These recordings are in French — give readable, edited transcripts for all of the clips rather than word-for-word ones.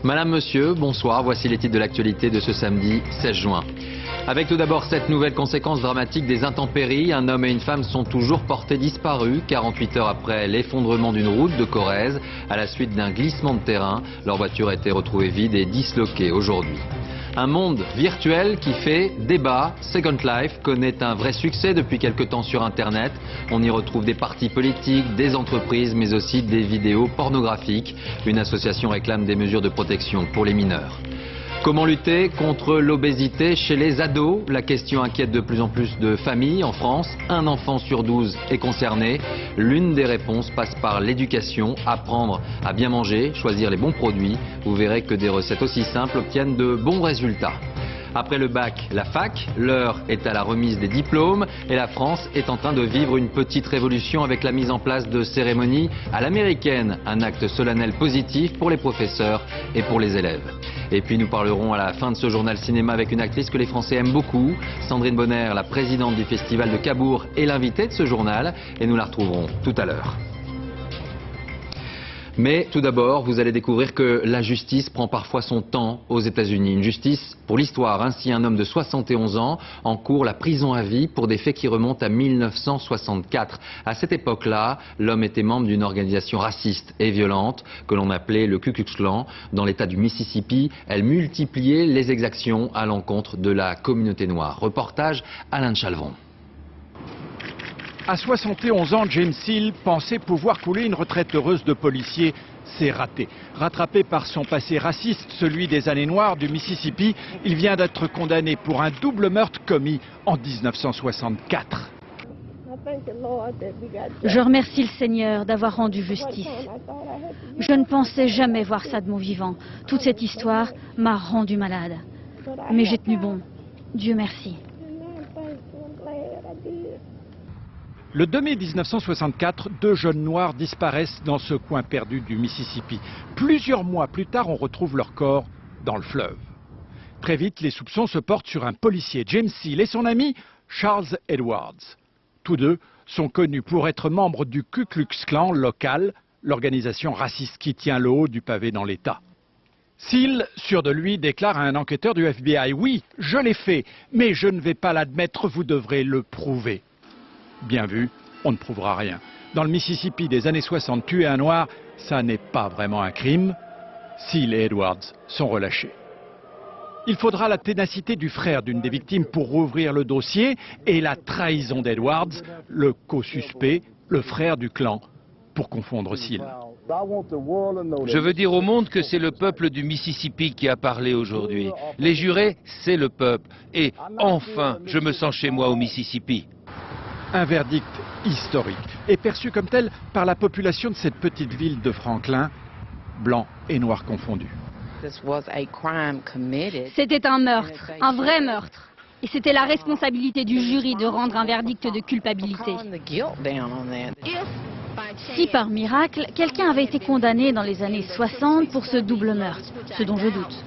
Madame, monsieur, bonsoir. Voici les titres de l'actualité de ce samedi 16 juin. Avec tout d'abord cette nouvelle conséquence dramatique des intempéries. Un homme et une femme sont toujours portés disparus 48 heures après l'effondrement d'une route de Corrèze à la suite d'un glissement de terrain. Leur voiture a été retrouvée vide et disloquée aujourd'hui. Un monde virtuel qui fait débat. Second Life connaît un vrai succès depuis quelque temps sur Internet. On y retrouve des partis politiques, des entreprises, mais aussi des vidéos pornographiques. Une association réclame des mesures de protection pour les mineurs. Comment lutter contre l'obésité chez les ados? La question inquiète de plus en plus de familles en France. Un enfant sur 12 est concerné. L'une des réponses passe par l'éducation, apprendre à bien manger, choisir les bons produits. Vous verrez que des recettes aussi simples obtiennent de bons résultats. Après le bac, la fac, l'heure est à la remise des diplômes et la France est en train de vivre une petite révolution avec la mise en place de cérémonies à l'américaine, un acte solennel positif pour les professeurs et pour les élèves. Et puis nous parlerons à la fin de ce journal cinéma avec une actrice que les Français aiment beaucoup, Sandrine Bonner, la présidente du festival de Cabourg, est l'invitée de ce journal et nous la retrouverons tout à l'heure. Mais tout d'abord, vous allez découvrir que la justice prend parfois son temps aux États-Unis. Une justice pour l'histoire. Ainsi, un homme de 71 ans encourt la prison à vie pour des faits qui remontent à 1964. À cette époque-là, l'homme était membre d'une organisation raciste et violente que l'on appelait le Ku Klux Klan. Dans l'État du Mississippi, elle multipliait les exactions à l'encontre de la communauté noire. Reportage Alain de Chalvon. À 71 ans, James Seal pensait pouvoir couler une retraite heureuse de policier. C'est raté. Rattrapé par son passé raciste, celui des années noires du Mississippi, il vient d'être condamné pour un double meurtre commis en 1964. Je remercie le Seigneur d'avoir rendu justice. Je ne pensais jamais voir ça de mon vivant. Toute cette histoire m'a rendu malade. Mais j'ai tenu bon. Dieu merci. Le 2 mai 1964, deux jeunes noirs disparaissent dans ce coin perdu du Mississippi. Plusieurs mois plus tard, on retrouve leur corps dans le fleuve. Très vite, les soupçons se portent sur un policier, James Seal, et son ami Charles Edwards. Tous deux sont connus pour être membres du Ku Klux Klan local, l'organisation raciste qui tient le haut du pavé dans l'État. Seal, sûr de lui, déclare à un enquêteur du FBI « Oui, je l'ai fait, mais je ne vais pas l'admettre, vous devrez le prouver. » Bien vu, on ne prouvera rien. Dans le Mississippi des années 60, tuer un noir, ça n'est pas vraiment un crime. Seal et Edwards sont relâchés. Il faudra la ténacité du frère d'une des victimes pour rouvrir le dossier et la trahison d'Edwards, le co-suspect, le frère du clan, pour confondre Seal. Je veux dire au monde que c'est le peuple du Mississippi qui a parlé aujourd'hui. Les jurés, c'est le peuple. Et enfin, je me sens chez moi au Mississippi. Un verdict historique est perçu comme tel par la population de cette petite ville de Franklin, blancs et noirs confondus. C'était un meurtre, un vrai meurtre. Et c'était la responsabilité du jury de rendre un verdict de culpabilité. Si par miracle, quelqu'un avait été condamné dans les années 60 pour ce double meurtre, ce dont je doute,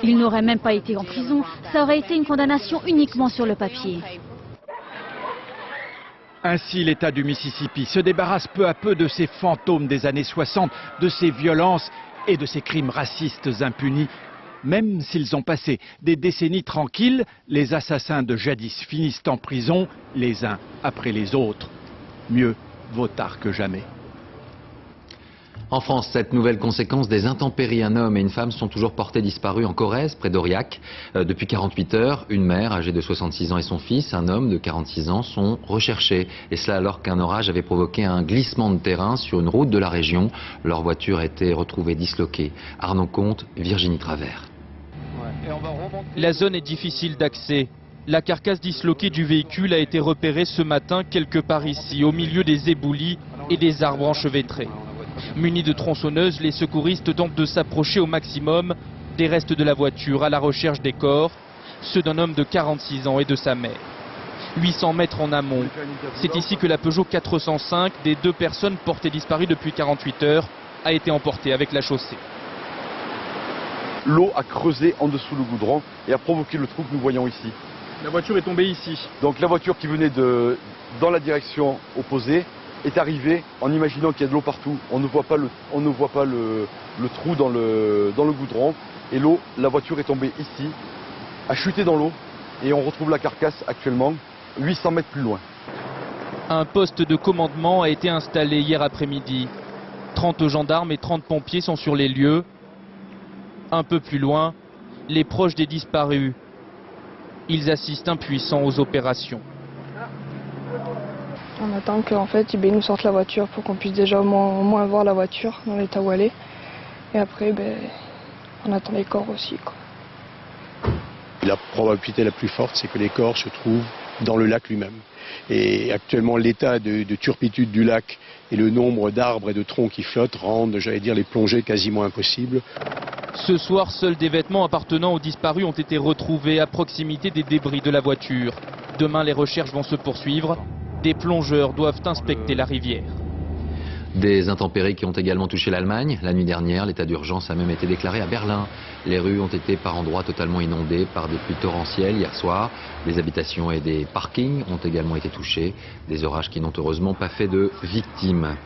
il n'aurait même pas été en prison, ça aurait été une condamnation uniquement sur le papier. Ainsi, l'État du Mississippi se débarrasse peu à peu de ces fantômes des années 60, de ces violences et de ces crimes racistes impunis. Même s'ils ont passé des décennies tranquilles, les assassins de jadis finissent en prison, les uns après les autres. Mieux vaut tard que jamais. En France, cette nouvelle conséquence des intempéries, un homme et une femme sont toujours portés disparus en Corrèze, près d'Aurillac. Depuis 48 heures, une mère âgée de 66 ans et son fils, un homme de 46 ans, sont recherchés. Et cela alors qu'un orage avait provoqué un glissement de terrain sur une route de la région. Leur voiture a été retrouvée disloquée. Arnaud Comte, Virginie Travers. La zone est difficile d'accès. La carcasse disloquée du véhicule a été repérée ce matin quelque part ici, au milieu des éboulis et des arbres enchevêtrés. Munis de tronçonneuses, les secouristes tentent de s'approcher au maximum des restes de la voiture à la recherche des corps, ceux d'un homme de 46 ans et de sa mère. 800 mètres en amont, c'est ici que la Peugeot 405 des deux personnes portées disparues depuis 48 heures a été emportée avec la chaussée. L'eau a creusé en dessous le goudron et a provoqué le trou que nous voyons ici. La voiture est tombée ici. Donc la voiture qui venait dans la direction opposée est arrivé en imaginant qu'il y a de l'eau partout. On ne voit pas le trou dans le goudron. Et l'eau, la voiture est tombée ici, a chuté dans l'eau. Et on retrouve la carcasse actuellement 800 mètres plus loin. Un poste de commandement a été installé hier après-midi. 30 gendarmes et 30 pompiers sont sur les lieux. Un peu plus loin, les proches des disparus. Ils assistent impuissants aux opérations. On attend qu'en fait, ils nous sortent la voiture pour qu'on puisse déjà au moins voir la voiture dans l'état où elle est. Et après, on attend les corps aussi, quoi. La probabilité la plus forte, c'est que les corps se trouvent dans le lac lui-même. Et actuellement, l'état de turpitude du lac et le nombre d'arbres et de troncs qui flottent rendent, j'allais dire, les plongées quasiment impossibles. Ce soir, seuls des vêtements appartenant aux disparus ont été retrouvés à proximité des débris de la voiture. Demain, les recherches vont se poursuivre. Des plongeurs doivent inspecter la rivière. Des intempéries qui ont également touché l'Allemagne. La nuit dernière, l'état d'urgence a même été déclaré à Berlin. Les rues ont été par endroits totalement inondées par des pluies torrentielles hier soir. Des habitations et des parkings ont également été touchés. Des orages qui n'ont heureusement pas fait de victimes.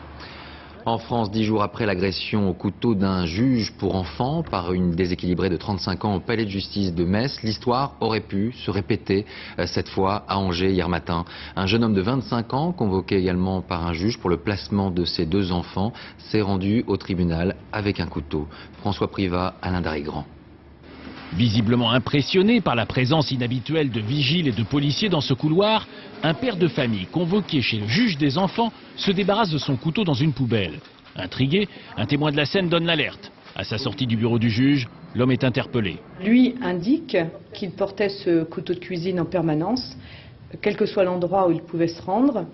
En France, 10 jours après l'agression au couteau d'un juge pour enfants par une déséquilibrée de 35 ans au palais de justice de Metz, l'histoire aurait pu se répéter cette fois à Angers hier matin. Un jeune homme de 25 ans, convoqué également par un juge pour le placement de ses 2 enfants, s'est rendu au tribunal avec un couteau. François Privat, Alain Darigrand. Visiblement impressionné par la présence inhabituelle de vigiles et de policiers dans ce couloir, un père de famille convoqué chez le juge des enfants se débarrasse de son couteau dans une poubelle. Intrigué, un témoin de la scène donne l'alerte. À sa sortie du bureau du juge, l'homme est interpellé. Lui indique qu'il portait ce couteau de cuisine en permanence, quel que soit l'endroit où il pouvait se rendre,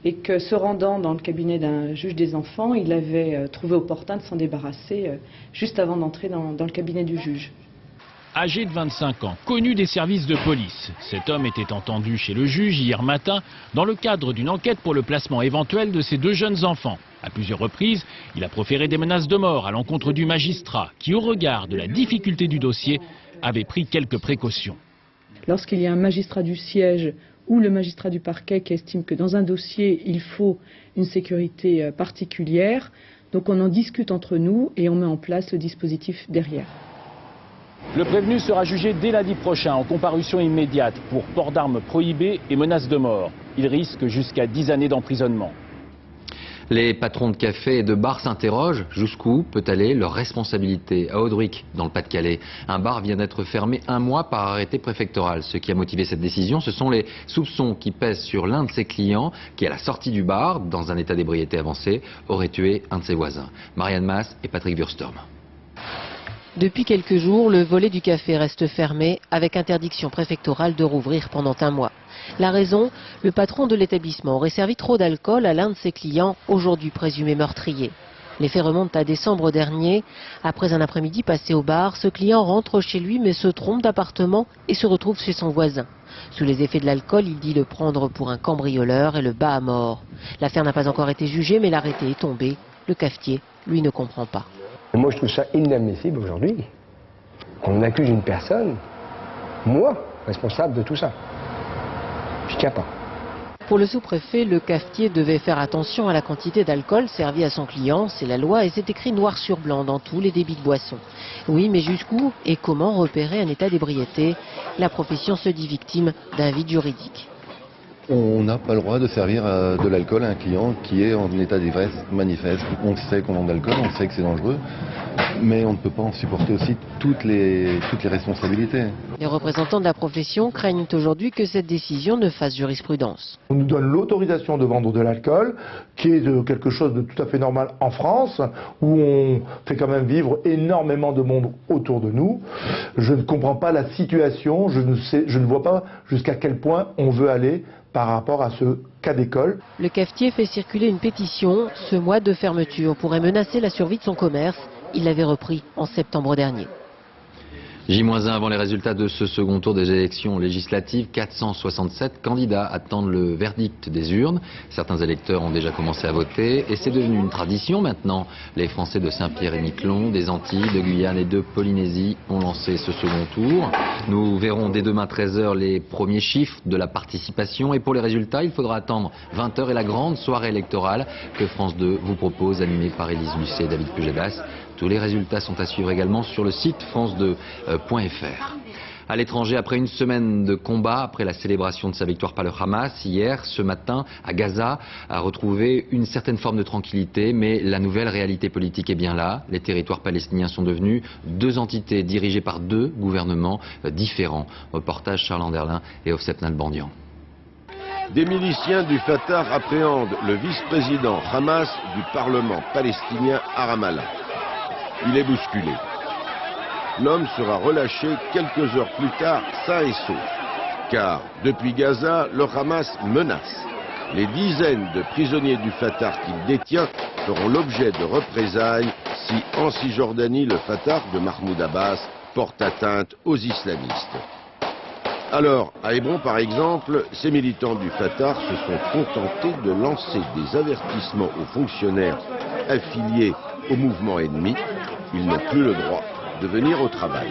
et que se rendant dans le cabinet d'un juge des enfants, il avait trouvé opportun de s'en débarrasser juste avant d'entrer dans le cabinet du juge. Âgé de 25 ans, connu des services de police, cet homme était entendu chez le juge hier matin dans le cadre d'une enquête pour le placement éventuel de ses 2 jeunes enfants. À plusieurs reprises, il a proféré des menaces de mort à l'encontre du magistrat qui, au regard de la difficulté du dossier, avait pris quelques précautions. Lorsqu'il y a un magistrat du siège ou le magistrat du parquet qui estime que dans un dossier, il faut une sécurité particulière, donc on en discute entre nous et on met en place le dispositif derrière. Le prévenu sera jugé dès lundi prochain en comparution immédiate pour port d'armes prohibé et menaces de mort. Il risque jusqu'à 10 années d'emprisonnement. Les patrons de cafés et de bars s'interrogent jusqu'où peut aller leur responsabilité. À Audric, dans le Pas-de-Calais, un bar vient d'être fermé 1 mois par arrêté préfectoral. Ce qui a motivé cette décision, ce sont les soupçons qui pèsent sur l'un de ses clients qui, à la sortie du bar, dans un état d'ébriété avancé, aurait tué un de ses voisins. Marianne Masse et Patrick Wurstorm. Depuis quelques jours, le volet du café reste fermé avec interdiction préfectorale de rouvrir pendant 1 mois. La raison, le patron de l'établissement aurait servi trop d'alcool à l'un de ses clients, aujourd'hui présumé meurtrier. Les faits remontent à décembre dernier. Après un après-midi passé au bar, ce client rentre chez lui mais se trompe d'appartement et se retrouve chez son voisin. Sous les effets de l'alcool, il dit le prendre pour un cambrioleur et le bat à mort. L'affaire n'a pas encore été jugée mais l'arrêté est tombé. Le cafetier, lui, ne comprend pas. Moi, je trouve ça inadmissible aujourd'hui qu'on accuse une personne, moi, responsable de tout ça. Je tiens pas. Pour le sous-préfet, le cafetier devait faire attention à la quantité d'alcool servi à son client, c'est la loi et c'est écrit noir sur blanc dans tous les débits de boissons. Oui, mais jusqu'où et comment repérer un état d'ébriété? La profession se dit victime d'un vide juridique. On n'a pas le droit de servir de l'alcool à un client qui est en état d'ivresse manifeste. On sait qu'on vend de l'alcool, on sait que c'est dangereux, mais on ne peut pas en supporter aussi toutes les responsabilités. Les représentants de la profession craignent aujourd'hui que cette décision ne fasse jurisprudence. On nous donne l'autorisation de vendre de l'alcool, qui est quelque chose de tout à fait normal en France, où on fait quand même vivre énormément de monde autour de nous. Je ne comprends pas la situation, je ne vois pas jusqu'à quel point on veut aller par rapport à ce cas d'école. Le cafetier fait circuler une pétition. Ce mois de fermeture pourrait menacer la survie de son commerce. Il l'avait repris en septembre dernier. J-1 avant les résultats de ce second tour des élections législatives, 467 candidats attendent le verdict des urnes. Certains électeurs ont déjà commencé à voter et c'est devenu une tradition maintenant. Les Français de Saint-Pierre-et-Miquelon, des Antilles, de Guyane et de Polynésie ont lancé ce second tour. Nous verrons dès demain 13h les premiers chiffres de la participation et pour les résultats, il faudra attendre 20h et la grande soirée électorale que France 2 vous propose, animée par Élise Lucet et David Pujadas. Tous les résultats sont à suivre également sur le site france2.fr. À l'étranger, après une semaine de combat, après la célébration de sa victoire par le Hamas, hier, ce matin, à Gaza, a retrouvé une certaine forme de tranquillité, mais la nouvelle réalité politique est bien là. Les territoires palestiniens sont devenus deux entités dirigées par deux gouvernements différents. Reportage Charles Anderlin et Ofsep Nalbandian. Des miliciens du Fatah appréhendent le vice-président Hamas du Parlement palestinien à Ramallah. Il est bousculé. L'homme sera relâché quelques heures plus tard, sain et sauf. Car depuis Gaza, le Hamas menace. Les dizaines de prisonniers du Fatah qu'il détient feront l'objet de représailles si en Cisjordanie le Fatah de Mahmoud Abbas porte atteinte aux islamistes. Alors, à Hébron par exemple, ces militants du Fatah se sont contentés de lancer des avertissements aux fonctionnaires affiliés au mouvement ennemi. Ils n'ont plus le droit de venir au travail.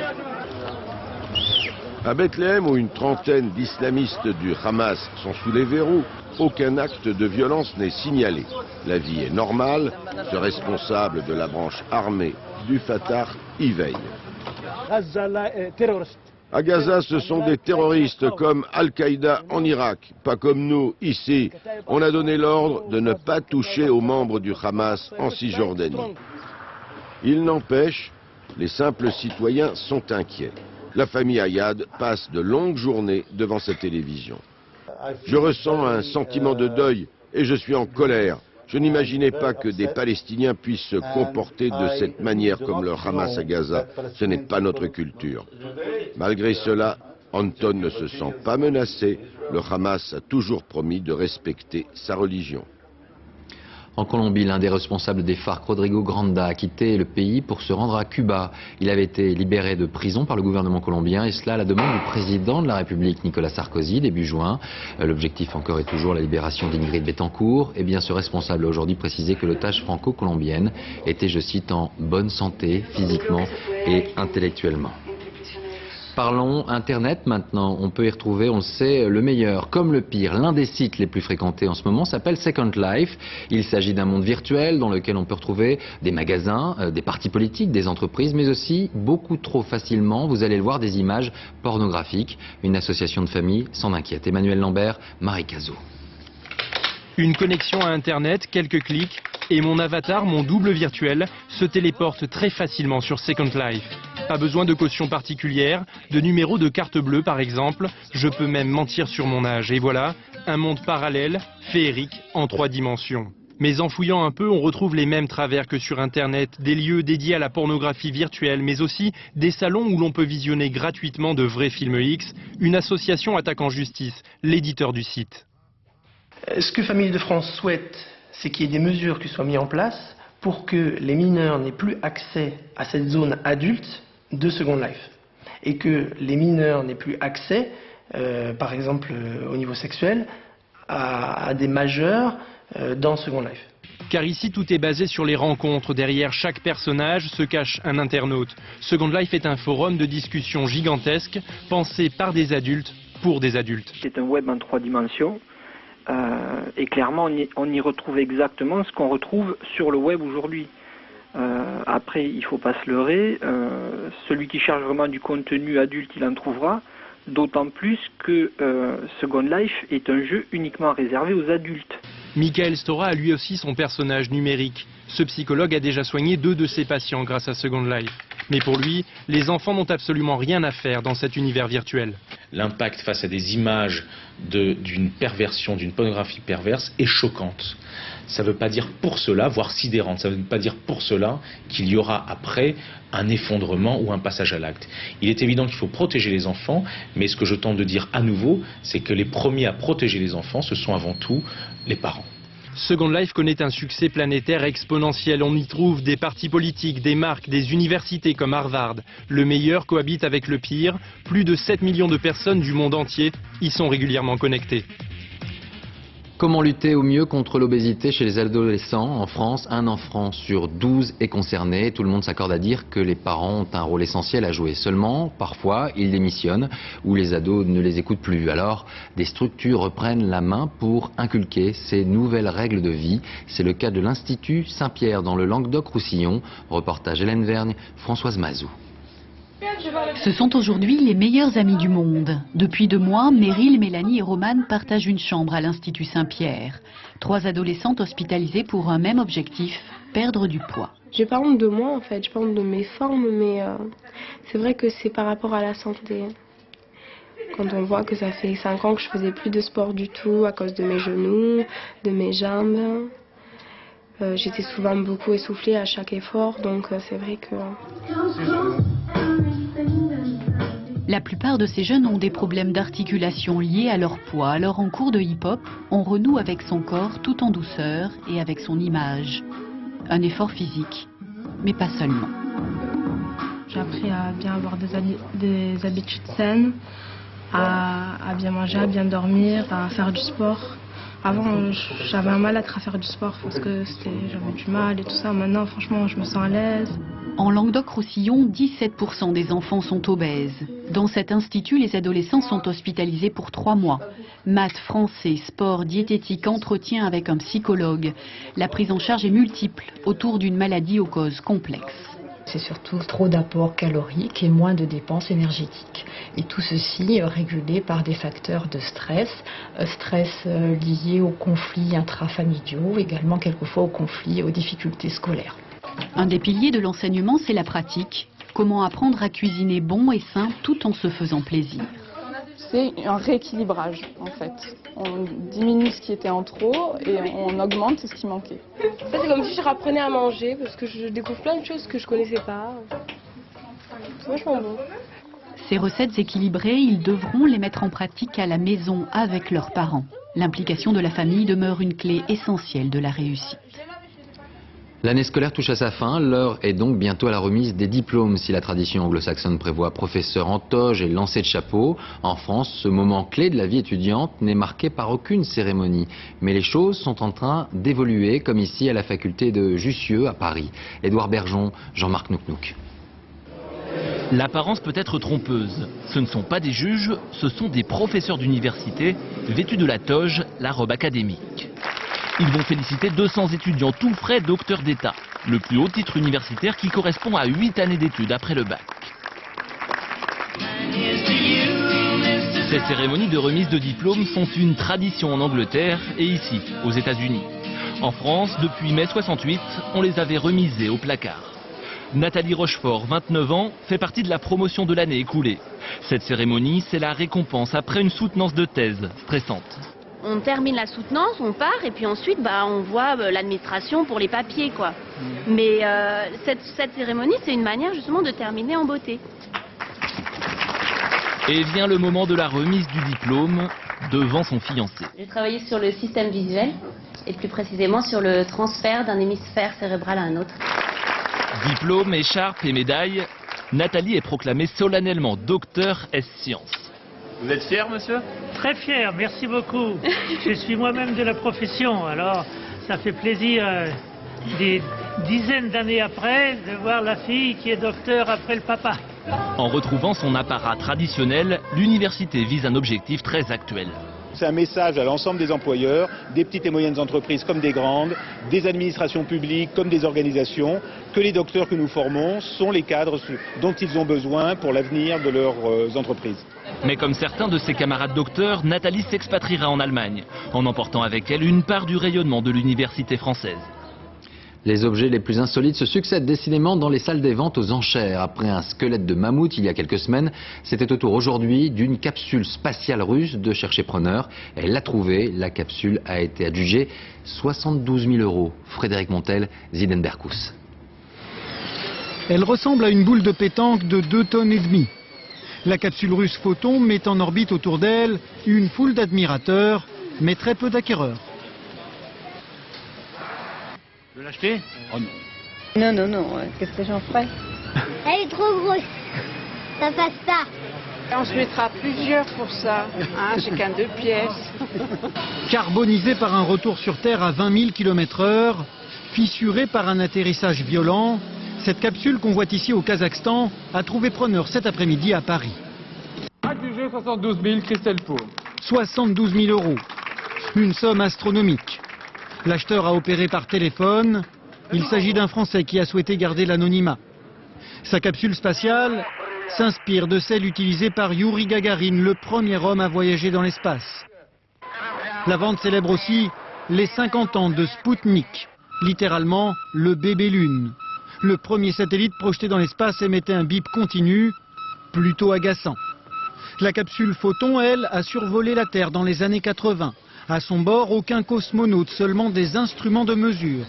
À Bethléem, où une trentaine d'islamistes du Hamas sont sous les verrous, aucun acte de violence n'est signalé. La vie est normale, ce responsable de la branche armée du Fatah y veille. À Gaza, ce sont des terroristes comme Al-Qaïda en Irak, pas comme nous ici. On a donné l'ordre de ne pas toucher aux membres du Hamas en Cisjordanie. Il n'empêche, les simples citoyens sont inquiets. La famille Ayad passe de longues journées devant sa télévision. Je ressens un sentiment de deuil et je suis en colère. Je n'imaginais pas que des Palestiniens puissent se comporter de cette manière comme le Hamas à Gaza. Ce n'est pas notre culture. Malgré cela, Anton ne se sent pas menacé. Le Hamas a toujours promis de respecter sa religion. En Colombie, l'un des responsables des FARC, Rodrigo Granda, a quitté le pays pour se rendre à Cuba. Il avait été libéré de prison par le gouvernement colombien, et cela à la demande du président de la République, Nicolas Sarkozy, début juin. L'objectif encore et toujours la libération d'Ingrid Betancourt. Et bien ce responsable a aujourd'hui précisé que l'otage franco-colombienne était, je cite, en bonne santé, physiquement et intellectuellement. Parlons Internet maintenant, on peut y retrouver, on le sait, le meilleur comme le pire. L'un des sites les plus fréquentés en ce moment s'appelle Second Life. Il s'agit d'un monde virtuel dans lequel on peut retrouver des magasins, des partis politiques, des entreprises, mais aussi beaucoup trop facilement, vous allez le voir, des images pornographiques. Une association de famille s'en inquiète. Emmanuel Lambert, Marie Cazot. Une connexion à Internet, quelques clics, et mon avatar, mon double virtuel, se téléporte très facilement sur Second Life. Pas besoin de caution particulière, de numéro de carte bleue par exemple, je peux même mentir sur mon âge. Et voilà, un monde parallèle, féerique, en 3 dimensions. Mais en fouillant un peu, on retrouve les mêmes travers que sur Internet, des lieux dédiés à la pornographie virtuelle, mais aussi des salons où l'on peut visionner gratuitement de vrais films X. Une association attaque en justice l'éditeur du site. Ce que Famille de France souhaite, c'est qu'il y ait des mesures qui soient mises en place pour que les mineurs n'aient plus accès à cette zone adulte de Second Life. Et que les mineurs n'aient plus accès, par exemple au niveau sexuel, à des majeurs dans Second Life. Car ici, tout est basé sur les rencontres. Derrière chaque personnage se cache un internaute. Second Life est un forum de discussion gigantesque, pensé par des adultes, pour des adultes. C'est un web en 3 dimensions. Et clairement, on y retrouve exactement ce qu'on retrouve sur le web aujourd'hui. Après, il ne faut pas se leurrer. Celui qui cherche vraiment du contenu adulte, il en trouvera. D'autant plus que Second Life est un jeu uniquement réservé aux adultes. Michael Stora a lui aussi son personnage numérique. Ce psychologue a déjà soigné 2 de ses patients grâce à Second Life. Mais pour lui, les enfants n'ont absolument rien à faire dans cet univers virtuel. L'impact face à des images d'une perversion, d'une pornographie perverse est choquante. Ça ne veut pas dire pour cela, voire sidérante, ça ne veut pas dire pour cela qu'il y aura après un effondrement ou un passage à l'acte. Il est évident qu'il faut protéger les enfants, mais ce que je tente de dire à nouveau, c'est que les premiers à protéger les enfants, ce sont avant tout les parents. Second Life connaît un succès planétaire exponentiel. On y trouve des partis politiques, des marques, des universités comme Harvard. Le meilleur cohabite avec le pire. Plus de 7 millions de personnes du monde entier y sont régulièrement connectées. Comment lutter au mieux contre l'obésité chez les adolescents? En France, un enfant sur 12 est concerné. Tout le monde s'accorde à dire que les parents ont un rôle essentiel à jouer. Seulement, parfois, ils démissionnent ou les ados ne les écoutent plus. Alors, des structures reprennent la main pour inculquer ces nouvelles règles de vie. C'est le cas de l'Institut Saint-Pierre dans le Languedoc-Roussillon. Reportage Hélène Vergne, Françoise Mazou. Ce sont aujourd'hui les meilleurs amis du monde. Depuis 2 mois, Meryl, Mélanie et Romane partagent une chambre à l'Institut Saint-Pierre. 3 adolescentes hospitalisées pour un même objectif, perdre du poids. J'ai pas honte de moi en fait, j'ai pas honte de mes formes, mais c'est vrai que c'est par rapport à la santé. Quand on voit que ça fait 5 ans que je faisais plus de sport du tout à cause de mes genoux, de mes jambes. J'étais souvent beaucoup essoufflée à chaque effort, donc c'est vrai que... La plupart de ces jeunes ont des problèmes d'articulation liés à leur poids. Alors en cours de hip-hop, on renoue avec son corps tout en douceur et avec son image. Un effort physique, mais pas seulement. J'ai appris à bien avoir des habitudes saines, à bien manger, à bien dormir, à faire du sport. Avant, j'avais un mal-être à faire du sport parce que j'avais du mal et tout ça. Maintenant, franchement, je me sens à l'aise. En Languedoc-Roussillon, 17% des enfants sont obèses. Dans cet institut, les adolescents sont hospitalisés pour 3 mois. Maths, français, sport, diététique, entretien avec un psychologue. La prise en charge est multiple autour d'une maladie aux causes complexes. C'est surtout trop d'apports caloriques et moins de dépenses énergétiques. Et tout ceci régulé par des facteurs de stress, liés aux conflits intrafamiliaux, également quelquefois aux conflits et aux difficultés scolaires. Un des piliers de l'enseignement, c'est la pratique. Comment apprendre à cuisiner bon et sain tout en se faisant plaisir. C'est un rééquilibrage en fait. On diminue ce qui était en trop et on augmente ce qui manquait. Ça c'est comme si je réapprenais à manger parce que je découvre plein de choses que je connaissais pas. C'est vachement bon. Ces recettes équilibrées, ils devront les mettre en pratique à la maison avec leurs parents. L'implication de la famille demeure une clé essentielle de la réussite. L'année scolaire touche à sa fin, l'heure est donc bientôt à la remise des diplômes. Si la tradition anglo-saxonne prévoit professeur en toge et lancer de chapeau, en France, ce moment clé de la vie étudiante n'est marqué par aucune cérémonie. Mais les choses sont en train d'évoluer, comme ici à la faculté de Jussieu à Paris. Édouard Bergeon, Jean-Marc Nouknouk. L'apparence peut être trompeuse. Ce ne sont pas des juges, ce sont des professeurs d'université vêtus de la toge, la robe académique. Ils vont féliciter 200 étudiants tout frais docteurs d'État, le plus haut titre universitaire qui correspond à 8 années d'études après le bac. Ces cérémonies de remise de diplôme sont une tradition en Angleterre et ici, aux États-Unis. En France, depuis mai 68, on les avait remisées au placard. Nathalie Rochefort, 29 ans, fait partie de la promotion de l'année écoulée. Cette cérémonie, c'est la récompense après une soutenance de thèse stressante. On termine la soutenance, on part et puis ensuite on voit l'administration pour les papiers quoi. Mais cette cérémonie c'est une manière justement de terminer en beauté. Et vient le moment de la remise du diplôme devant son fiancé. J'ai travaillé sur le système visuel et plus précisément sur le transfert d'un hémisphère cérébral à un autre. Diplôme, écharpe et médaille, Nathalie est proclamée solennellement docteur S-Sciences. Vous êtes fier, monsieur? Très fier, merci beaucoup. Je suis moi-même de la profession, alors ça fait plaisir des dizaines d'années après de voir la fille qui est docteur après le papa. En retrouvant son apparat traditionnel, l'université vise un objectif très actuel. C'est un message à l'ensemble des employeurs, des petites et moyennes entreprises comme des grandes, des administrations publiques comme des organisations, que les docteurs que nous formons sont les cadres dont ils ont besoin pour l'avenir de leurs entreprises. Mais comme certains de ses camarades docteurs, Nathalie s'expatriera en Allemagne, en emportant avec elle une part du rayonnement de l'université française. Les objets les plus insolites se succèdent décidément dans les salles des ventes aux enchères. Après un squelette de mammouth il y a quelques semaines, c'était au tour aujourd'hui d'une capsule spatiale russe de chercher preneur. Elle l'a trouvée, la capsule a été adjugée 72 000 €. Frédéric Montel, Zidenberkus. Elle ressemble à une boule de pétanque de 2,5 tonnes. La capsule russe Photon met en orbite autour d'elle une foule d'admirateurs, mais très peu d'acquéreurs. De l'acheter? Oh non. Non, non, non, qu'est-ce que j'en ferais? Elle est trop grosse, ça passe pas. On se mettra plusieurs pour ça, hein, chacun 2 pièces. Carbonisée par un retour sur Terre à 20 000 km/h, fissurée par un atterrissage violent, cette capsule qu'on voit ici au Kazakhstan a trouvé preneur cet après-midi à Paris. Accusé 72 000, Christelle Pau. 72 000 €. Une somme astronomique. L'acheteur a opéré par téléphone. Il s'agit d'un Français qui a souhaité garder l'anonymat. Sa capsule spatiale s'inspire de celle utilisée par Youri Gagarin, le premier homme à voyager dans l'espace. La vente célèbre aussi les 50 ans de Spoutnik, littéralement le bébé lune. Le premier satellite projeté dans l'espace émettait un bip continu, plutôt agaçant. La capsule Photon, elle, a survolé la Terre dans les années 80. À son bord, aucun cosmonaute, seulement des instruments de mesure.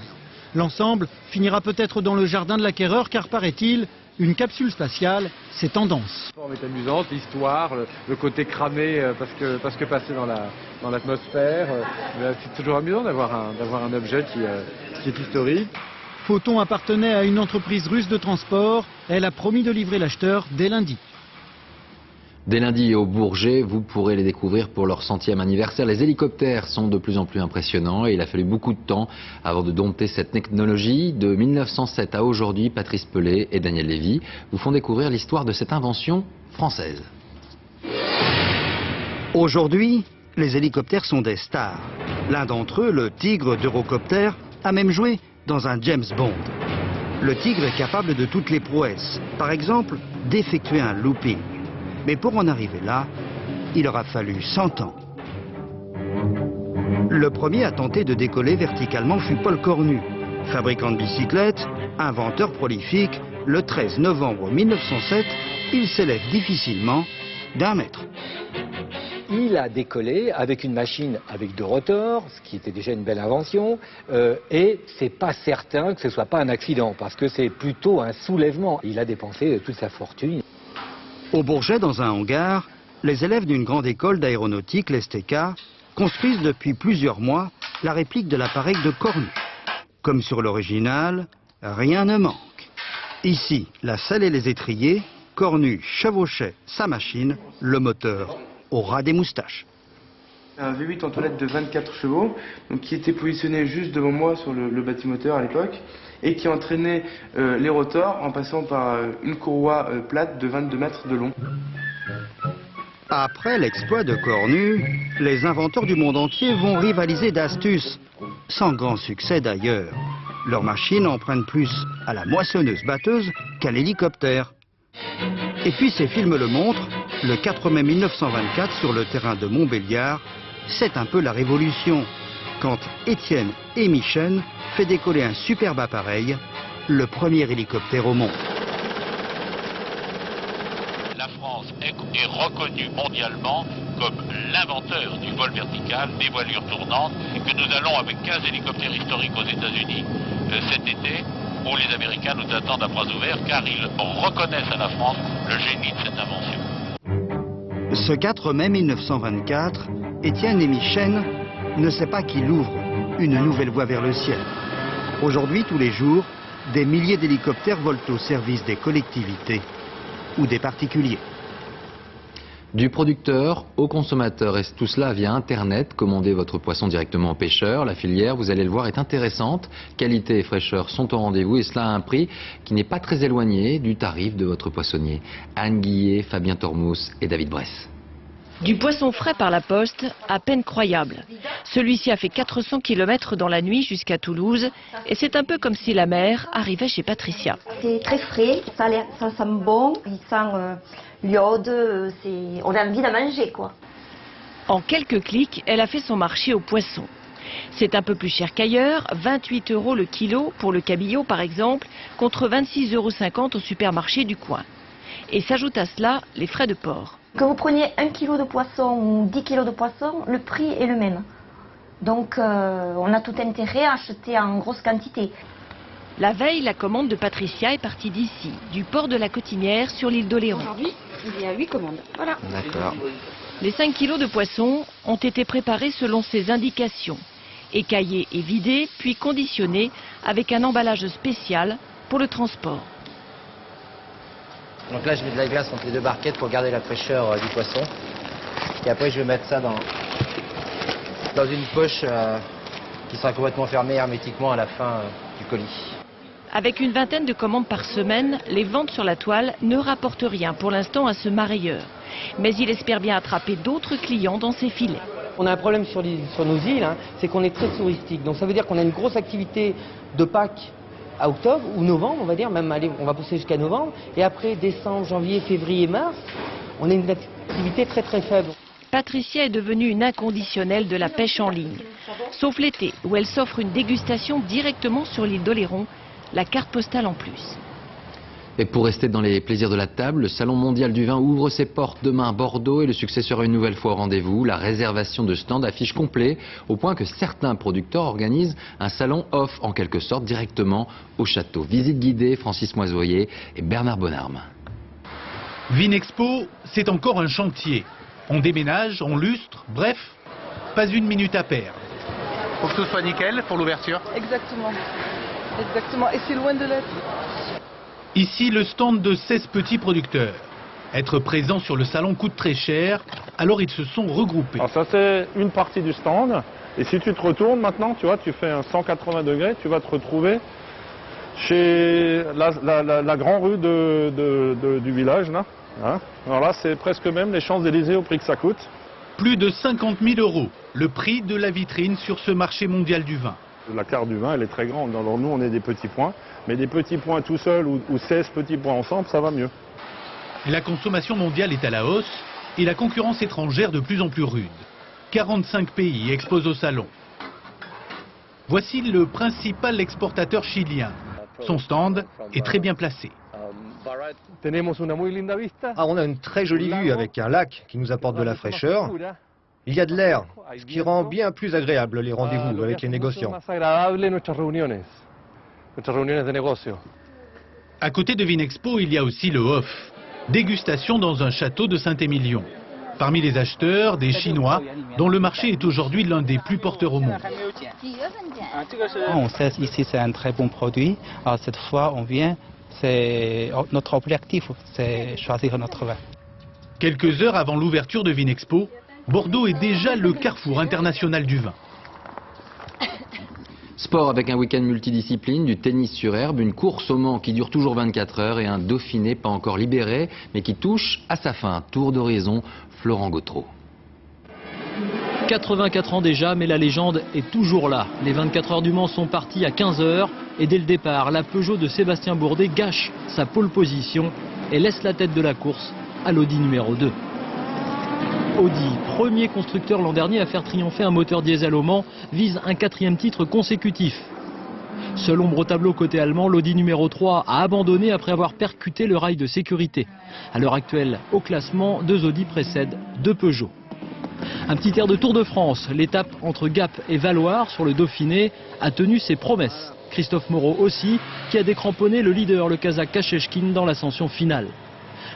L'ensemble finira peut-être dans le jardin de l'acquéreur, car paraît-il, une capsule spatiale, c'est tendance. La forme est amusante, l'histoire, le côté cramé parce que passé dans l'atmosphère. C'est toujours amusant d'avoir un objet qui est historique. Photon appartenait à une entreprise russe de transport. Elle a promis de livrer l'acheteur dès lundi. Dès lundi au Bourget, vous pourrez les découvrir pour leur 100e anniversaire. Les hélicoptères sont de plus en plus impressionnants et il a fallu beaucoup de temps avant de dompter cette technologie. De 1907 à aujourd'hui, Patrice Pelé et Daniel Lévy vous font découvrir l'histoire de cette invention française. Aujourd'hui, les hélicoptères sont des stars. L'un d'entre eux, le Tigre d'Eurocopter, a même joué dans un James Bond. Le Tigre est capable de toutes les prouesses, par exemple d'effectuer un looping. Mais pour en arriver là, il aura fallu 100 ans. Le premier à tenter de décoller verticalement fut Paul Cornu. Fabricant de bicyclettes, inventeur prolifique, le 13 novembre 1907, il s'élève difficilement d'1 mètre. Il a décollé avec une machine avec 2 rotors, ce qui était déjà une belle invention, et c'est pas certain que ce soit pas un accident, parce que c'est plutôt un soulèvement. Il a dépensé toute sa fortune. Au Bourget, dans un hangar, les élèves d'une grande école d'aéronautique, l'STK, construisent depuis plusieurs mois la réplique de l'appareil de Cornu. Comme sur l'original, rien ne manque. Ici, la selle et les étriers, Cornu chevauchait sa machine, le moteur au ras des moustaches. Un V8 en toilette de 24 chevaux, donc qui était positionné juste devant moi sur le bâtimoteur à l'époque, et qui entraînait les rotors en passant par une courroie plate de 22 mètres de long. Après l'exploit de Cornu, les inventeurs du monde entier vont rivaliser d'astuces, sans grand succès d'ailleurs. Leurs machines empruntent plus à la moissonneuse-batteuse qu'à l'hélicoptère. Et puis ces films le montrent, le 4 mai 1924 sur le terrain de Montbéliard, c'est un peu la révolution, quand Étienne Émichen fait décoller un superbe appareil, le premier hélicoptère au monde. La France est reconnue mondialement comme l'inventeur du vol vertical, des voilures tournantes, et que nous allons avec 15 hélicoptères historiques aux États-Unis cet été, où les Américains nous attendent à bras ouverts, car ils reconnaissent à la France le génie de cette invention. Ce 4 mai 1924, Étienne Émichen ne sait pas qu'il ouvre une nouvelle voie vers le ciel. Aujourd'hui, tous les jours, des milliers d'hélicoptères volent au service des collectivités ou des particuliers. Du producteur au consommateur, et tout cela via Internet. Commandez votre poisson directement au pêcheur. La filière, vous allez le voir, est intéressante. Qualité et fraîcheur sont au rendez-vous, et cela à un prix qui n'est pas très éloigné du tarif de votre poissonnier. Anne Guillet, Fabien Tormous et David Bress. Du poisson frais par la poste, à peine croyable. Celui-ci a fait 400 km dans la nuit jusqu'à Toulouse, et c'est un peu comme si la mer arrivait chez Patricia. C'est très frais, ça sent bon, il sent l'iode, on a envie d'en manger quoi. En quelques clics, elle a fait son marché au poisson. C'est un peu plus cher qu'ailleurs, 28 € le kilo pour le cabillaud par exemple, contre 26,50 € au supermarché du coin. Et s'ajoute à cela les frais de port. Que vous preniez 1 kg de poisson ou 10 kg de poisson, le prix est le même. Donc on a tout intérêt à acheter en grosse quantité. La veille, la commande de Patricia est partie d'ici, du port de la Cotinière sur l'île d'Oléron. Aujourd'hui, il y a 8 commandes. Voilà. D'accord. Les 5 kilos de poisson ont été préparés selon ses indications. Écaillé et vidé, puis conditionné avec un emballage spécial pour le transport. Donc là, je mets de la glace entre les deux barquettes pour garder la fraîcheur du poisson. Et après, je vais mettre ça dans une poche qui sera complètement fermée hermétiquement à la fin du colis. Avec une vingtaine de commandes par semaine, les ventes sur la toile ne rapportent rien pour l'instant à ce marailleur. Mais il espère bien attraper d'autres clients dans ses filets. On a un problème sur nos îles, c'est qu'on est très touristique. Donc ça veut dire qu'on a une grosse activité de Pâques à octobre ou novembre, on va dire, même allez, on va pousser jusqu'à novembre. Et après décembre, janvier, février, mars, on a une activité très très faible. Patricia est devenue une inconditionnelle de la pêche en ligne. Sauf l'été, où elle s'offre une dégustation directement sur l'île d'Oléron, la carte postale en plus. Et pour rester dans les plaisirs de la table, le Salon mondial du vin ouvre ses portes demain à Bordeaux et le succès sera une nouvelle fois au rendez-vous. La réservation de stands affiche complet au point que certains producteurs organisent un salon off en quelque sorte directement au château. Visite guidée, Francis Moisoyer et Bernard Bonarme. Vinexpo, c'est encore un chantier. On déménage, on lustre, bref, pas une minute à perdre. Faut que tout soit nickel pour l'ouverture. Exactement. Exactement. Et c'est loin de l'être. Ici, le stand de 16 petits producteurs. Être présent sur le salon coûte très cher, alors ils se sont regroupés. Alors ça, c'est une partie du stand. Et si tu te retournes maintenant, tu vois, tu fais un 180 degrés, tu vas te retrouver chez la grande rue du village, là. Hein, alors là, c'est presque même les Champs-Élysées au prix que ça coûte. Plus de 50 000 €, le prix de la vitrine sur ce marché mondial du vin. La carte du vin, elle est très grande. Alors nous, on est des petits points. Mais des petits points tout seuls ou 16 petits points ensemble, ça va mieux. La consommation mondiale est à la hausse et la concurrence étrangère de plus en plus rude. 45 pays exposent au salon. Voici le principal exportateur chilien. Son stand est très bien placé. On a une très jolie vue avec un lac qui nous apporte de la fraîcheur. Il y a de l'air, ce qui rend bien plus agréable les rendez-vous avec les négociants. À côté de Vinexpo, il y a aussi le off. Dégustation dans un château de Saint-Émilion. Parmi les acheteurs, des Chinois, dont le marché est aujourd'hui l'un des plus porteurs au monde. On sait ici c'est un très bon produit. Alors, cette fois, on vient, notre objectif, c'est choisir notre vin. Quelques heures avant l'ouverture de Vinexpo, Bordeaux est déjà le carrefour international du vin. Sport avec un week-end multidiscipline, du tennis sur herbe, une course au Mans qui dure toujours 24 heures et un Dauphiné pas encore libéré mais qui touche à sa fin. Tour d'horizon, Florent Gautreau. 84 ans déjà, mais la légende est toujours là. Les 24 heures du Mans sont parties à 15 h et dès le départ, la Peugeot de Sébastien Bourdet gâche sa pole position et laisse la tête de la course à l'Audi numéro 2. Audi, premier constructeur l'an dernier à faire triompher un moteur diesel au Mans, vise un 4e titre consécutif. Seul ombre au tableau côté allemand, l'Audi numéro 3 a abandonné après avoir percuté le rail de sécurité. À l'heure actuelle, au classement, 2 Audi précèdent 2 Peugeot. Un petit air de Tour de France, l'étape entre Gap et Valloire sur le Dauphiné a tenu ses promesses. Christophe Moreau aussi, qui a décramponné le leader, le Kazakh Kashechkin, dans l'ascension finale.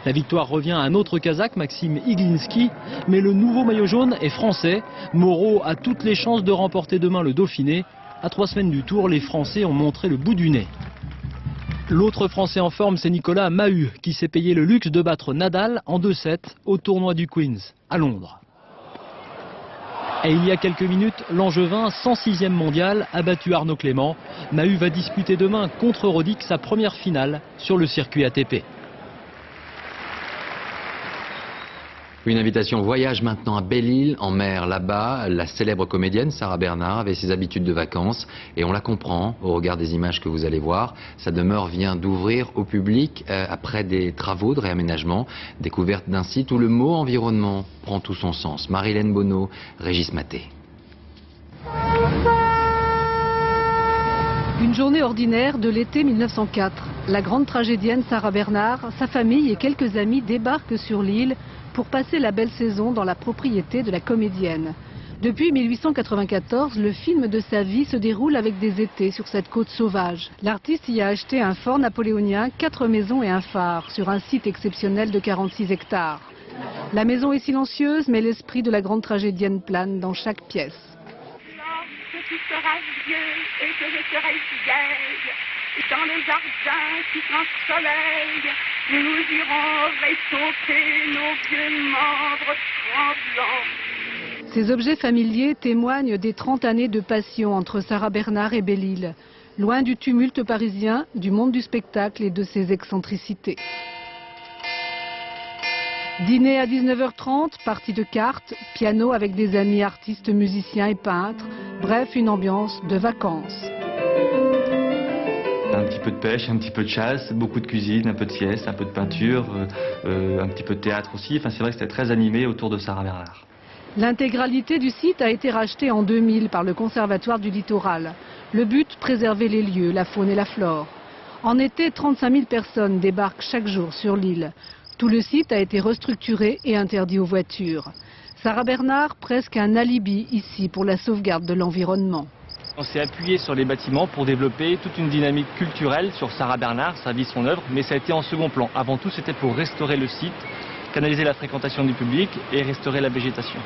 La victoire revient à un autre Kazakh, Maxime Iglinski, mais le nouveau maillot jaune est français. Moreau a toutes les chances de remporter demain le Dauphiné. À 3 semaines du Tour, les Français ont montré le bout du nez. L'autre Français en forme, c'est Nicolas Mahut, qui s'est payé le luxe de battre Nadal en 2-7 au tournoi du Queen's, à Londres. Et il y a quelques minutes, l'Angevin, 106e mondial, a battu Arnaud Clément. Mahut va disputer demain contre Roddick sa première finale sur le circuit ATP. Une invitation voyage maintenant à Belle-Île, en mer. Là-bas, la célèbre comédienne Sarah Bernard avait ses habitudes de vacances. Et on la comprend au regard des images que vous allez voir. Sa demeure vient d'ouvrir au public après des travaux de réaménagement. Découverte d'un site où le mot environnement prend tout son sens. Marilène Bonneau, Régis Maté. Une journée ordinaire de l'été 1904. La grande tragédienne Sarah Bernard, sa famille et quelques amis débarquent sur l'île pour passer la belle saison dans la propriété de la comédienne. Depuis 1894, le film de sa vie se déroule avec des étés sur cette côte sauvage. L'artiste y a acheté un fort napoléonien, 4 maisons et un phare, sur un site exceptionnel de 46 hectares. La maison est silencieuse, mais l'esprit de la grande tragédienne plane dans chaque pièce. tu seras vieux et que je serai vieille. Dans les jardins qui sans soleil, nous irons réchauffer nos vieux membres tremblants. Ces objets familiers témoignent des 30 années de passion entre Sarah Bernard et Belle-Île, loin du tumulte parisien, du monde du spectacle et de ses excentricités. Dîner à 19h30, partie de cartes, piano avec des amis artistes, musiciens et peintres, bref, une ambiance de vacances. Un petit peu de pêche, un petit peu de chasse, beaucoup de cuisine, un peu de sieste, un peu de peinture, un petit peu de théâtre aussi. Enfin, c'est vrai que c'était très animé autour de Sarah Bernard. L'intégralité du site a été rachetée en 2000 par le Conservatoire du Littoral. Le but, préserver les lieux, la faune et la flore. En été, 35 000 personnes débarquent chaque jour sur l'île. Tout le site a été restructuré et interdit aux voitures. Sarah Bernard, presque un alibi ici pour la sauvegarde de l'environnement. On s'est appuyé sur les bâtiments pour développer toute une dynamique culturelle sur Sarah Bernard, sa vie, son œuvre, mais ça a été en second plan. Avant tout, c'était pour restaurer le site, canaliser la fréquentation du public et restaurer la végétation.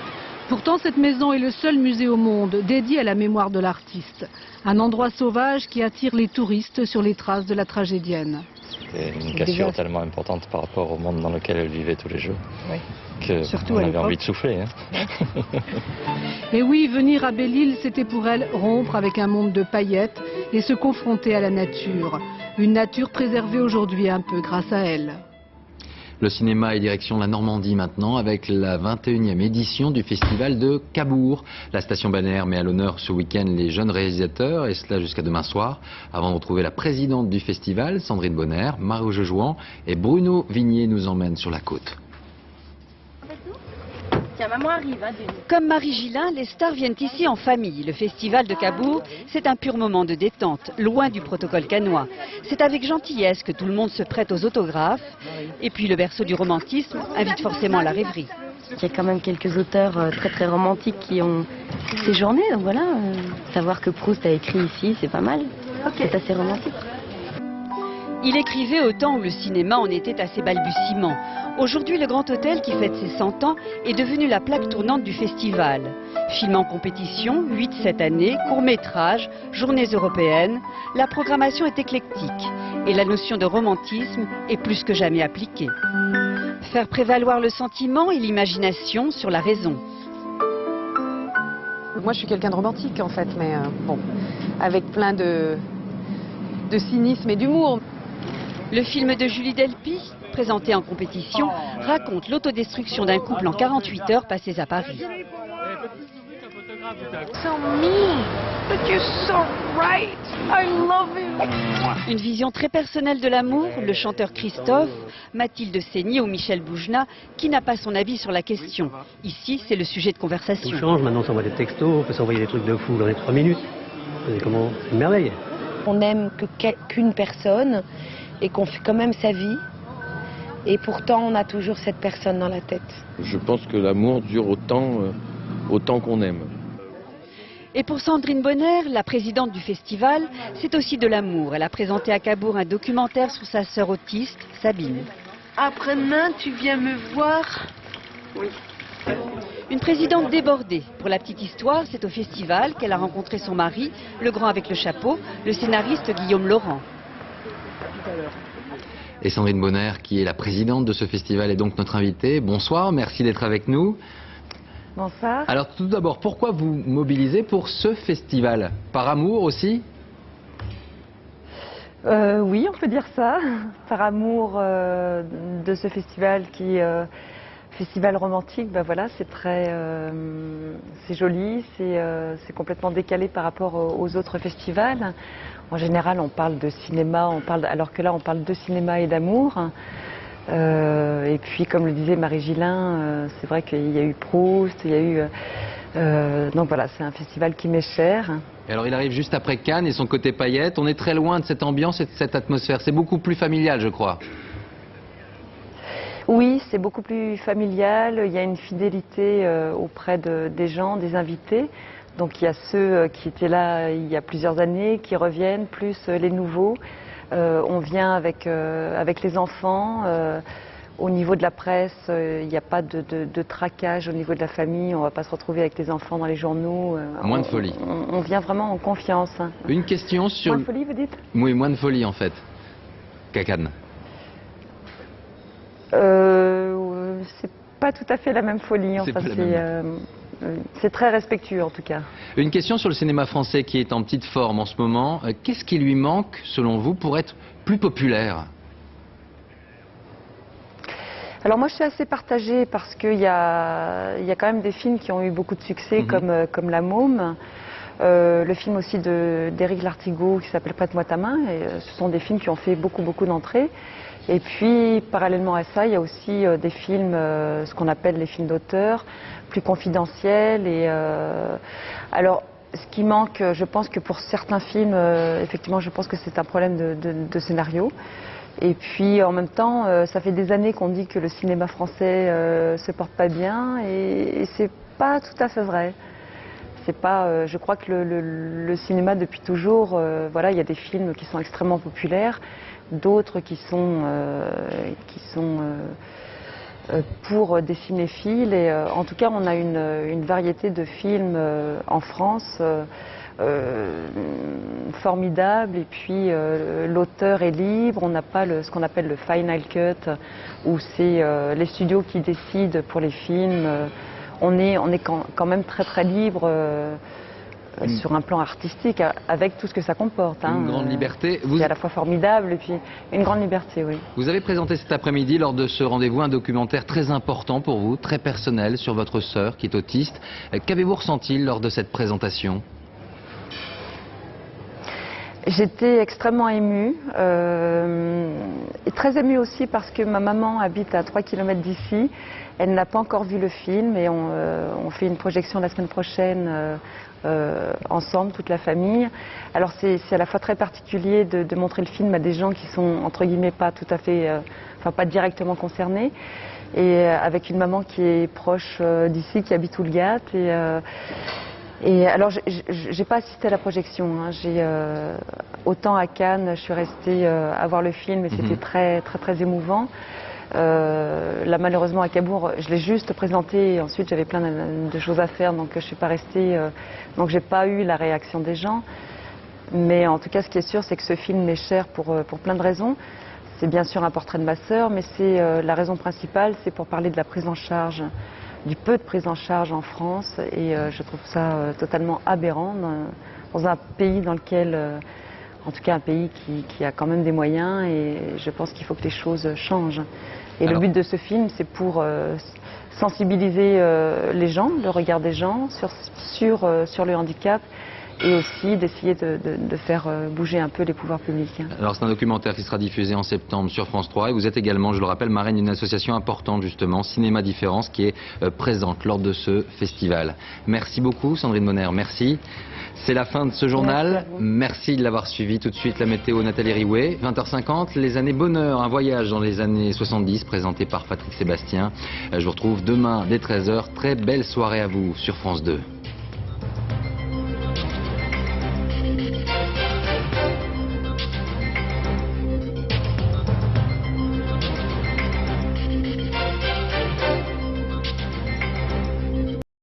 Pourtant, cette maison est le seul musée au monde dédié à la mémoire de l'artiste. Un endroit sauvage qui attire les touristes sur les traces de la tragédienne. C'est une cassure tellement importante par rapport au monde dans lequel elle vivait tous les jours. Oui. Que surtout on avait envie de souffler. Hein. Et oui, venir à Belle-Île, c'était pour elle rompre avec un monde de paillettes et se confronter à la nature. Une nature préservée aujourd'hui un peu grâce à elle. Le cinéma est direction la Normandie maintenant avec la 21e édition du festival de Cabourg. La station balnéaire met à l'honneur ce week-end les jeunes réalisateurs et cela jusqu'à demain soir. Avant de retrouver la présidente du festival, Sandrine Bonner, Mario Jejouan et Bruno Vignier nous emmènent sur la côte. Tiens, maman arrive. Comme Marie Gillin, les stars viennent ici en famille. Le festival de Cabourg, c'est un pur moment de détente, loin du protocole cannois. C'est avec gentillesse que tout le monde se prête aux autographes. Et puis le berceau du romantisme invite forcément à la rêverie. Il y a quand même quelques auteurs très romantiques qui ont séjourné, donc voilà. Savoir que Proust a écrit ici, c'est pas mal. C'est assez romantique. Il écrivait au temps où le cinéma en était à ses balbutiements. Aujourd'hui, le Grand Hôtel, qui fête ses 100 ans, est devenu la plaque tournante du festival. Film en compétition, 8 cette année, courts-métrages, journées européennes, la programmation est éclectique et la notion de romantisme est plus que jamais appliquée. Faire prévaloir le sentiment et l'imagination sur la raison. Moi, je suis quelqu'un de romantique, en fait, mais bon, avec plein de cynisme et d'humour. Le film de Julie Delpy, présenté en compétition, raconte l'autodestruction d'un couple en 48 heures passées à Paris. So mean, but you're so right. I love you. Une vision très personnelle de l'amour, le chanteur Christophe, Mathilde Seigny ou Michel Boujna, qui n'a pas son avis sur la question. Ici, c'est le sujet de conversation. On change, maintenant on s'envoie des textos, on peut s'envoyer des trucs de fou dans les 3 minutes. C'est comment? C'est une merveille. On n'aime qu'une personne et qu'on fait quand même sa vie. Et pourtant, on a toujours cette personne dans la tête. Je pense que l'amour dure autant qu'on aime. Et pour Sandrine Bonner, la présidente du festival, c'est aussi de l'amour. Elle a présenté à Cabourg un documentaire sur sa sœur autiste, Sabine. Après-demain, tu viens me voir? Oui. Une présidente débordée. Pour la petite histoire, c'est au festival qu'elle a rencontré son mari, le grand avec le chapeau, le scénariste Guillaume Laurent. Et Sandrine Bonner, qui est la présidente de ce festival, est donc notre invitée. Bonsoir, merci d'être avec nous. Bonsoir. Alors tout d'abord, pourquoi vous mobilisez pour ce festival? Par amour aussi? Oui, on peut dire ça. Par amour de ce festival qui festival romantique, ben voilà, c'est très, c'est joli, c'est complètement décalé par rapport aux autres festivals. En général, on parle de cinéma, alors que là, on parle de cinéma et d'amour. Et puis, comme le disait Marie Gillin, c'est vrai qu'il y a eu Proust, il y a eu... donc voilà, c'est un festival qui m'est cher. Et alors, il arrive juste après Cannes et son côté paillettes. On est très loin de cette ambiance et de cette atmosphère. C'est beaucoup plus familial, je crois. Oui, c'est beaucoup plus familial. Il y a une fidélité auprès des gens, des invités. Donc il y a ceux qui étaient là il y a plusieurs années, qui reviennent, plus les nouveaux. On vient avec les enfants. Au niveau de la presse, il n'y a pas de traquage au niveau de la famille. On ne va pas se retrouver avec les enfants dans les journaux. Moins de folie. On vient vraiment en confiance. Une question sur... Moins de folie, vous dites? Oui, moins de folie en fait. qu'à Cannes. C'est pas tout à fait la même folie. Enfin, c'est très respectueux en tout cas. Une question sur le cinéma français qui est en petite forme en ce moment. Qu'est-ce qui lui manque, selon vous, pour être plus populaire ? Alors moi je suis assez partagée parce qu'il y a quand même des films qui ont eu beaucoup de succès comme La Môme. Le film aussi d'Éric Lartigot qui s'appelle Prête-moi ta main. Et, ce sont des films qui ont fait beaucoup d'entrées. Et puis parallèlement à ça, il y a aussi des films, ce qu'on appelle les films d'auteur, plus confidentiels. Et, alors ce qui manque, je pense que pour certains films, effectivement je pense que c'est un problème de scénario. Et puis en même temps, ça fait des années qu'on dit que le cinéma français se porte pas bien et c'est pas tout à fait vrai. C'est pas, je crois que le cinéma depuis toujours, voilà, il y a des films qui sont extrêmement populaires, d'autres qui sont pour des cinéphiles. Et en tout cas, on a une variété de films en France. Formidable, et puis l'auteur est libre, on n'a pas ce qu'on appelle le final cut où c'est les studios qui décident pour les films. On est quand même très libre sur un plan artistique avec tout ce que ça comporte. Une grande liberté. C'est à la fois formidable et puis une grande liberté, oui. Vous avez présenté cet après-midi lors de ce rendez-vous un documentaire très important pour vous, très personnel, sur votre sœur qui est autiste. Qu'avez-vous ressenti lors de cette présentation ? J'étais extrêmement émue, et très émue aussi parce que ma maman habite à 3 km d'ici. Elle n'a pas encore vu le film et on fait une projection la semaine prochaine ensemble, toute la famille. Alors c'est à la fois très particulier de montrer le film à des gens qui sont entre guillemets pas tout à fait, enfin pas directement concernés. Et avec une maman qui est proche d'ici, qui habite Houlgat. Et alors, j'ai pas assisté à la projection. Autant à Cannes, je suis restée à voir le film et c'était très émouvant. Là, malheureusement, à Cabourg, je l'ai juste présenté et ensuite j'avais plein de choses à faire, donc je suis pas restée. Donc, j'ai pas eu la réaction des gens. Mais en tout cas, ce qui est sûr, c'est que ce film m'est cher pour plein de raisons. C'est bien sûr un portrait de ma sœur, mais c'est la raison principale, c'est pour parler de la prise en charge. Du peu de prise en charge en France et je trouve ça totalement aberrant dans un pays dans lequel, en tout cas un pays qui a quand même des moyens et je pense qu'il faut que les choses changent. Et le but de ce film, c'est pour sensibiliser les gens, le regard des gens sur le handicap et aussi d'essayer de faire bouger un peu les pouvoirs publics. Alors c'est un documentaire qui sera diffusé en septembre sur France 3 et vous êtes également, je le rappelle, marraine d'une association importante justement, Cinéma Différence, qui est présente lors de ce festival. Merci beaucoup Sandrine Bonner, merci. C'est la fin de ce journal, merci de l'avoir suivi. Tout de suite la météo, Nathalie Riouet, 20h50, les années bonheur, un voyage dans les années 70 présenté par Patrick Sébastien. Je vous retrouve demain dès 13h, très belle soirée à vous sur France 2.